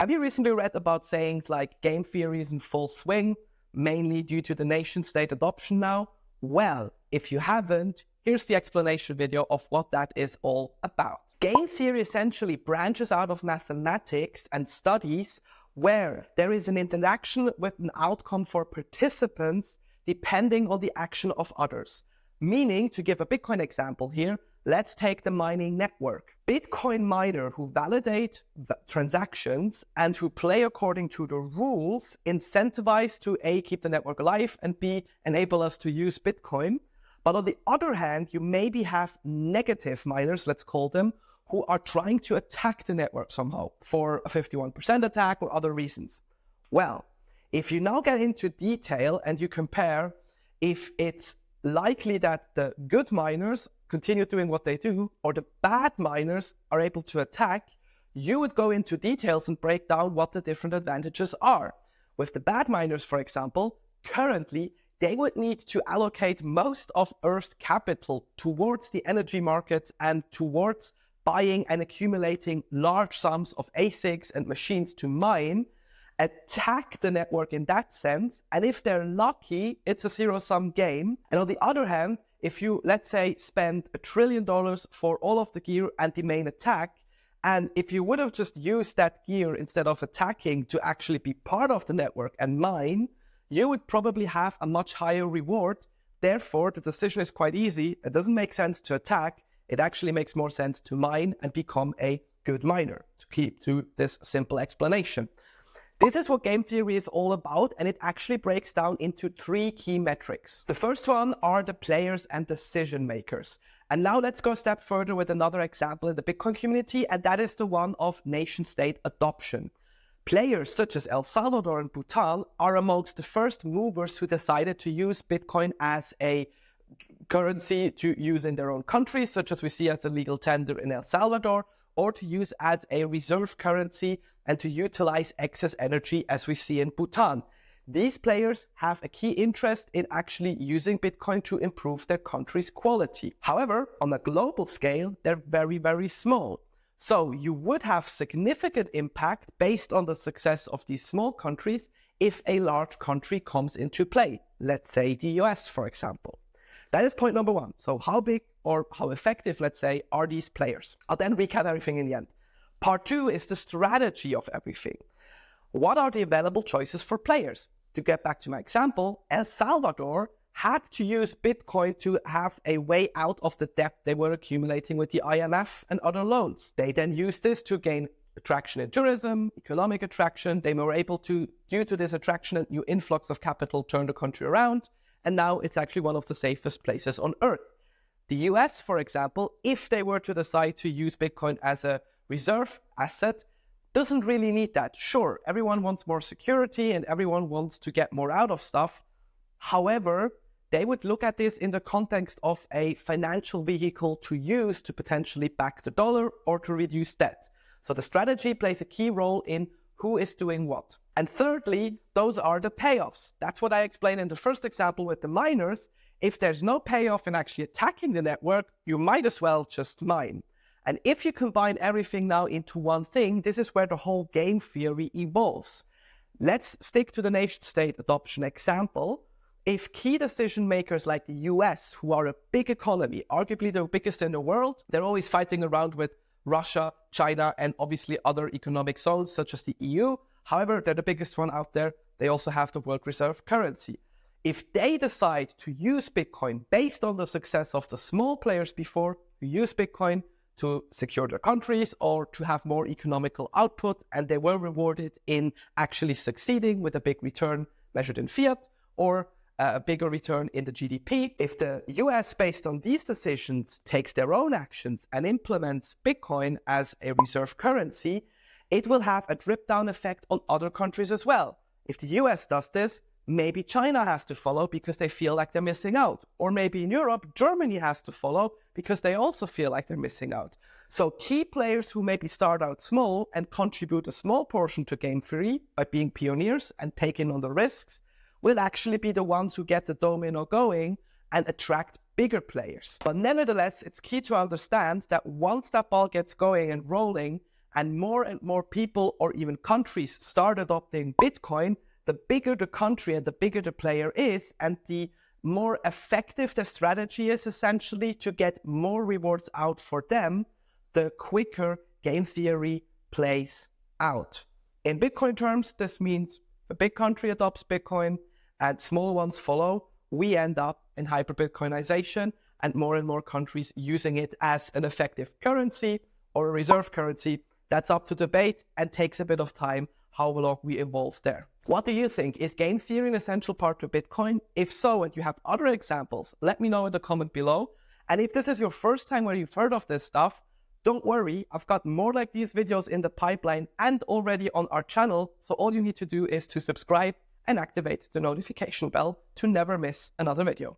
Have you recently read about sayings like game theory is in full swing, mainly due to the nation-state adoption now? Well, if you haven't, here's the explanation video of what that is all about. Game theory essentially branches out of mathematics and studies where there is an interaction with an outcome for participants depending on the action of others. Meaning, to give a Bitcoin example here, let's take the mining network. Bitcoin miner who validate the transactions and who play according to the rules incentivize to A, keep the network alive, and B, enable us to use Bitcoin. But on the other hand, you maybe have negative miners, let's call them, who are trying to attack the network somehow for a 51% attack or other reasons. Well, if you now get into detail and you compare if it's likely that the good miners continue doing what they do or the bad miners are able to attack, you would go into details and break down what the different advantages are. With the bad miners, for example, currently they would need to allocate most of Earth's capital towards the energy markets and towards buying and accumulating large sums of ASICs and machines to mine, attack the network in that sense, and if they're lucky, it's a zero-sum game. And on the other hand, if you, let's say, spend $1 trillion for all of the gear and the main attack, and if you would have just used that gear instead of attacking to actually be part of the network and mine, you would probably have a much higher reward. Therefore, the decision is quite easy. It doesn't make sense to attack. It actually makes more sense to mine and become a good miner, to keep to this simple explanation. This is what game theory is all about, and it actually breaks down into 3 key metrics. The first one are the players and decision makers. And now let's go a step further with another example in the Bitcoin community, and that is the one of nation-state adoption. Players such as El Salvador and Bhutan are amongst the first movers who decided to use Bitcoin as a currency to use in their own countries, such as we see as a legal tender in El Salvador, or to use as a reserve currency and to utilize excess energy as we see in Bhutan. These players have a key interest in actually using Bitcoin to improve their country's quality. However, on a global scale, they're very, very small. So you would have significant impact based on the success of these small countries if a large country comes into play. Let's say the US, for example. That is point number 1. So how big or how effective, let's say, are these players? I'll then recap everything in the end. Part 2 is the strategy of everything. What are the available choices for players? To get back to my example, El Salvador had to use Bitcoin to have a way out of the debt they were accumulating with the IMF and other loans. They then used this to gain attraction in tourism, economic attraction. They were able to, due to this attraction and new influx of capital, turn the country around. And now it's actually one of the safest places on Earth. The US, for example, if they were to decide to use Bitcoin as a reserve asset, doesn't really need that. Sure, everyone wants more security and everyone wants to get more out of stuff. However, they would look at this in the context of a financial vehicle to use to potentially back the dollar or to reduce debt. So the strategy plays a key role in who is doing what. And thirdly, those are the payoffs. That's what I explained in the first example with the miners. If there's no payoff in actually attacking the network, you might as well just mine. And if you combine everything now into one thing, this is where the whole game theory evolves. Let's stick to the nation-state adoption example. If key decision makers like the US, who are a big economy, arguably the biggest in the world, they're always fighting around with Russia, China, and obviously other economic zones such as the EU. However, they're the biggest one out there. They also have the world reserve currency. If they decide to use Bitcoin based on the success of the small players before, who use Bitcoin to secure their countries or to have more economical output, and they were rewarded in actually succeeding with a big return measured in fiat or a bigger return in the GDP. If the US, based on these decisions, takes their own actions and implements Bitcoin as a reserve currency, it will have a drip-down effect on other countries as well. If the US does this, maybe China has to follow because they feel like they're missing out. Or maybe in Europe, Germany has to follow because they also feel like they're missing out. So key players who maybe start out small and contribute a small portion to game theory by being pioneers and taking on the risks will actually be the ones who get the domino going and attract bigger players. But nevertheless, it's key to understand that once that ball gets going and rolling, and more people or even countries start adopting Bitcoin, the bigger the country and the bigger the player is, and the more effective the strategy is essentially to get more rewards out for them, the quicker game theory plays out. In Bitcoin terms, this means if a big country adopts Bitcoin and small ones follow, we end up in hyper-Bitcoinization and more countries using it as an effective currency or a reserve currency. That's up to debate and takes a bit of time how long we evolve there. What do you think? Is game theory an essential part of Bitcoin? If so, and you have other examples, let me know in the comment below. And if this is your first time where you've heard of this stuff, don't worry, I've got more like these videos in the pipeline and already on our channel. So all you need to do is to subscribe and activate the notification bell to never miss another video.